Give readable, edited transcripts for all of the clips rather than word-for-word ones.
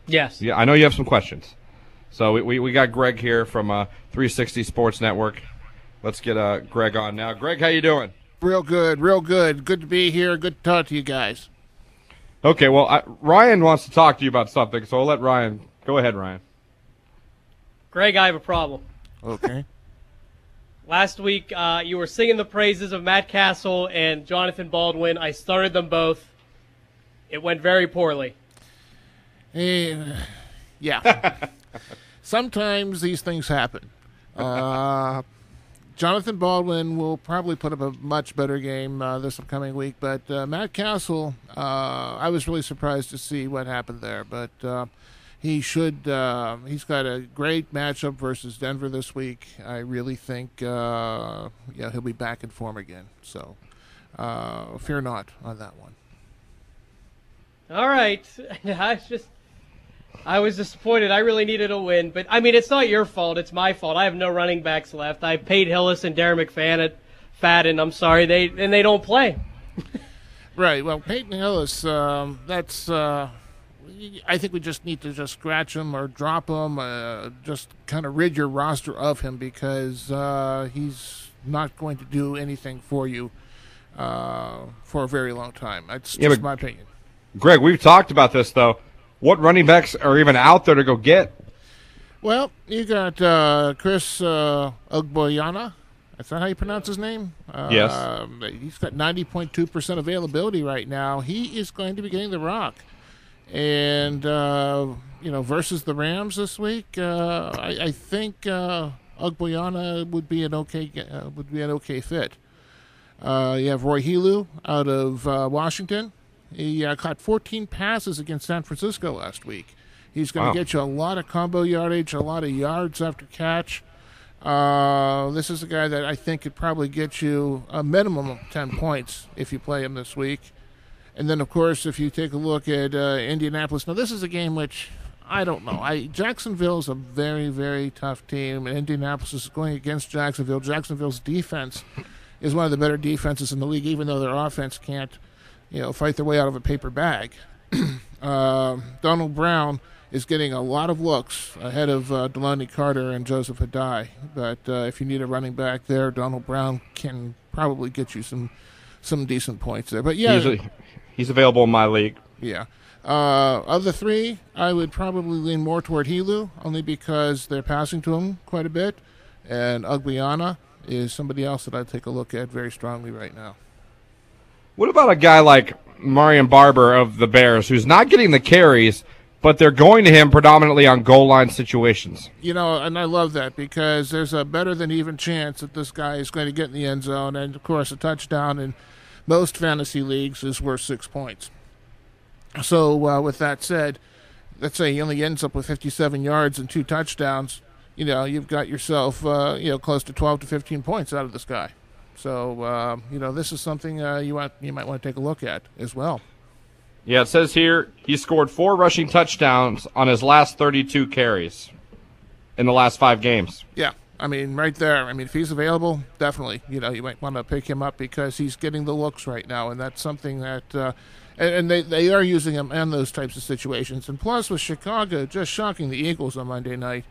Yes. Yeah, I know you have some questions. So we got Greg here from 360 Sports Network. Let's get Greg on now. Greg, how you doing? Real good, real good. Good to be here. Good to talk to you guys. Okay, well, Ryan wants to talk to you about something, so I'll let Ryan. Go ahead, Ryan. Greg, I have a problem. Okay. Last week, you were singing the praises of Matt Castle and Jonathan Baldwin. I started them both. It went very poorly. Yeah. Sometimes these things happen. Jonathan Baldwin will probably put up a much better game this upcoming week, but Matt Castle, I was really surprised to see what happened there. But he's got a great matchup versus Denver this week. I really think he'll be back in form again. So fear not on that one. All right. I was disappointed. I really needed a win. But, I mean, it's not your fault. It's my fault. I have no running backs left. I paid Hillis and Darren McFadden at Fadden. I'm sorry. They don't play. Right. Well, Peyton Hillis, that's I think we just need to just scratch him or drop him, just kind of rid your roster of him because he's not going to do anything for you for a very long time. That's just my opinion. Greg, we've talked about this, though. What running backs are even out there to go get? Well, you got Chris Ogboyana. Is that how you pronounce his name? Yes. He's got 90.2% availability right now. He is going to be getting the rock. And, versus the Rams this week, I think Ogboyana would be an okay fit. You have Roy Helu out of Washington. He caught 14 passes against San Francisco last week. He's going to get you a lot of combo yardage, a lot of yards after catch. This is a guy that I think could probably get you a minimum of 10 points if you play him this week. And then, of course, if you take a look at Indianapolis. Now, this is a game which I don't know. Jacksonville is a very, very tough team, and Indianapolis is going against Jacksonville. Jacksonville's defense is one of the better defenses in the league, even though their offense can't fight their way out of a paper bag. Donald Brown is getting a lot of looks ahead of Delonte Carter and Joseph Hadai. But if you need a running back there, Donald Brown can probably get you some decent points there. But yeah, he's available in my league. Yeah. Of the three, I would probably lean more toward Helu, only because they're passing to him quite a bit. And Ogboyana is somebody else that I'd take a look at very strongly right now. What about a guy like Marion Barber of the Bears, who's not getting the carries, but they're going to him predominantly on goal line situations? And I love that because there's a better than even chance that this guy is going to get in the end zone. And, of course, a touchdown in most fantasy leagues is worth 6 points. So, with that said, let's say he only ends up with 57 yards and 2 touchdowns. You've got yourself, close to 12 to 15 points out of this guy. So, this is something you might want to take a look at as well. Yeah, it says here he scored 4 rushing touchdowns on his last 32 carries in the last 5 games. Yeah, right there. If he's available, definitely, you might want to pick him up because he's getting the looks right now, and that's something that and they are using him in those types of situations. And plus, with Chicago just shocking the Eagles on Monday night,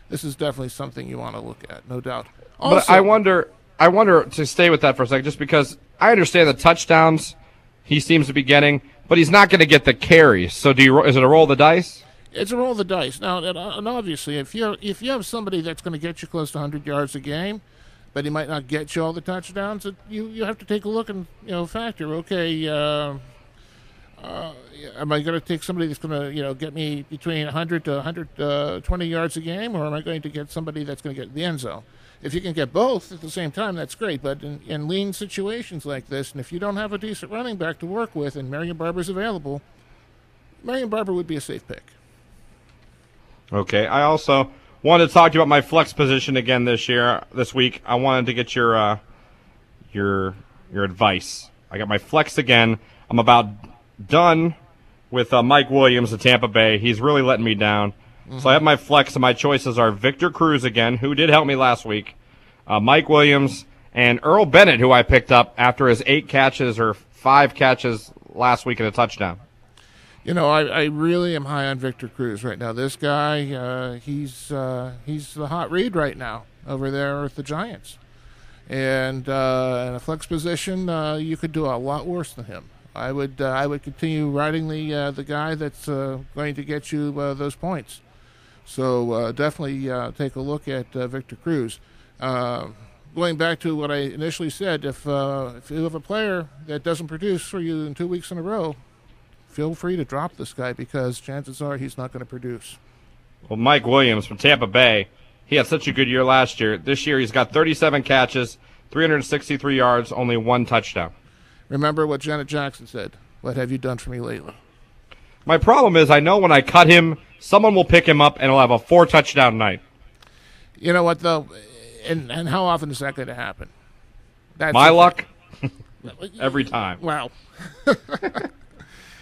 this is definitely something you want to look at, no doubt. Also, but I wonder to stay with that for a second, just because I understand the touchdowns he seems to be getting, but he's not going to get the carries. So is it a roll of the dice? It's a roll of the dice. Now, and obviously, if you have somebody that's going to get you close to 100 yards a game, but he might not get you all the touchdowns, you have to take a look and factor. Okay, am I going to take somebody that's going to get me between 100 to 120 yards a game, or am I going to get somebody that's going to get the end zone? If you can get both at the same time, that's great. But in lean situations like this, and if you don't have a decent running back to work with and Marion Barber's available, Marion Barber would be a safe pick. Okay. I also wanted to talk to you about my flex position again this week. I wanted to get your advice. I got my flex again. I'm about done with Mike Williams of Tampa Bay. He's really letting me down. So I have my flex, and my choices are Victor Cruz again, who did help me last week, Mike Williams, and Earl Bennett, who I picked up after his 8 catches or 5 catches last week and a touchdown. I really am high on Victor Cruz right now. This guy, he's the hot read right now over there with the Giants. And in a flex position, you could do a lot worse than him. I would continue riding the guy that's going to get you those points. So definitely take a look at Victor Cruz. Going back to what I initially said, if you have a player that doesn't produce for you in 2 weeks in a row, feel free to drop this guy because chances are he's not going to produce. Well, Mike Williams from Tampa Bay, he had such a good year last year. This year he's got 37 catches, 363 yards, only 1 touchdown. Remember what Janet Jackson said, what have you done for me lately? My problem is I know when I cut him, someone will pick him up and he'll have a 4-touchdown night. You know what, though? And how often is that going to happen? That's my luck? Every time. Wow.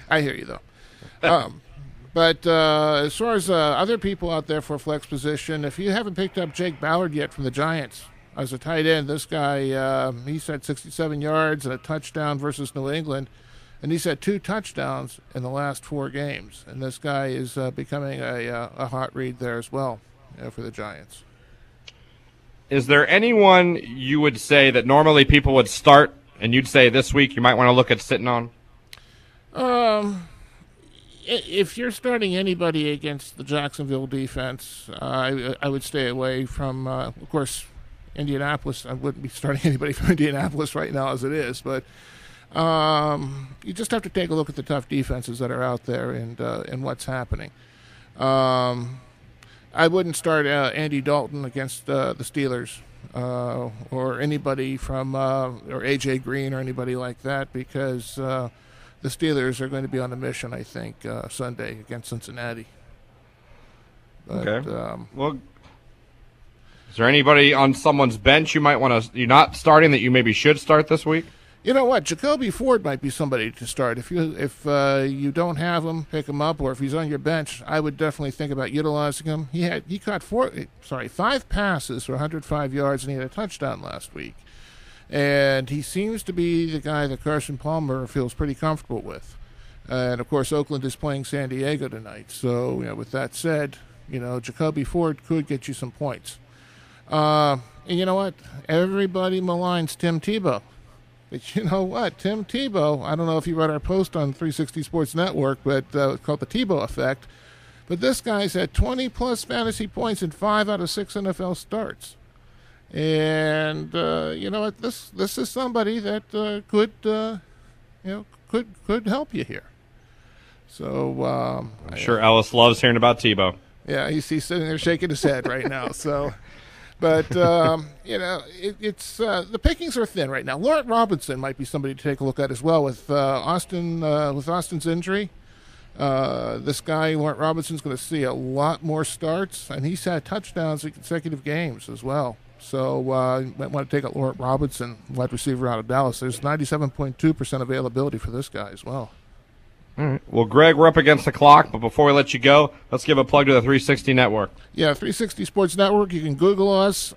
I hear you, though. But as far as other people out there for flex position, if you haven't picked up Jake Ballard yet from the Giants as a tight end, this guy, he's had 67 yards and a touchdown versus New England, and he's had 2 touchdowns in the last 4 games. And this guy is becoming a hot read there as well for the Giants. Is there anyone you would say that normally people would start and you'd say this week you might want to look at sitting on? If you're starting anybody against the Jacksonville defense, I would stay away from, of course, Indianapolis. I wouldn't be starting anybody from Indianapolis right now as it is, but you just have to take a look at the tough defenses that are out there and what's happening. I wouldn't start Andy Dalton against the Steelers or anybody from or A.J. Green or anybody like that because the Steelers are going to be on a mission, I think, Sunday against Cincinnati. But, okay. Well, is there anybody on someone's bench you might want to – you're not starting that you maybe should start this week? You know what? Jacoby Ford might be somebody to start. If you don't have him, pick him up, or if he's on your bench, I would definitely think about utilizing him. He caught 5 passes for 105 yards, and he had a touchdown last week. And he seems to be the guy that Carson Palmer feels pretty comfortable with. And of course, Oakland is playing San Diego tonight. So, with that said, Jacoby Ford could get you some points. And you know what? Everybody maligns Tim Tebow. But you know what? Tim Tebow, I don't know if you read our post on 360 Sports Network, but it's called the Tebow Effect. But this guy's had 20-plus fantasy points in 5 out of 6 NFL starts. And you know what? This is somebody that could help you here. So I'm sure Ellis loves hearing about Tebow. Yeah, he's sitting there shaking his head right now. So. But, it's the pickings are thin right now. Laurent Robinson might be somebody to take a look at as well with Austin's injury. This guy, Laurent Robinson's going to see a lot more starts, and he's had touchdowns in consecutive games as well. So you might want to take a Laurent Robinson, wide receiver out of Dallas. There's 97.2% availability for this guy as well. All right. Well, Greg, we're up against the clock, but before we let you go, let's give a plug to the 360 Network. Yeah, 360 Sports Network. You can Google us.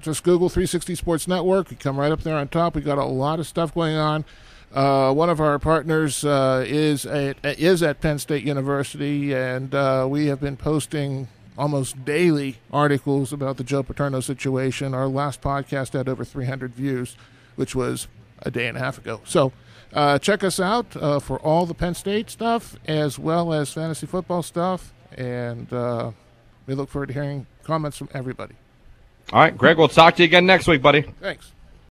Just Google 360 Sports Network. You come right up there on top. We got a lot of stuff going on. One of our partners is at Penn State University, and we have been posting almost daily articles about the Joe Paterno situation. Our last podcast had over 300 views, which was a day and a half ago. So check us out for all the Penn State stuff as well as fantasy football stuff, and we look forward to hearing comments from everybody. All right, Greg, we'll talk to you again next week, buddy. Thanks.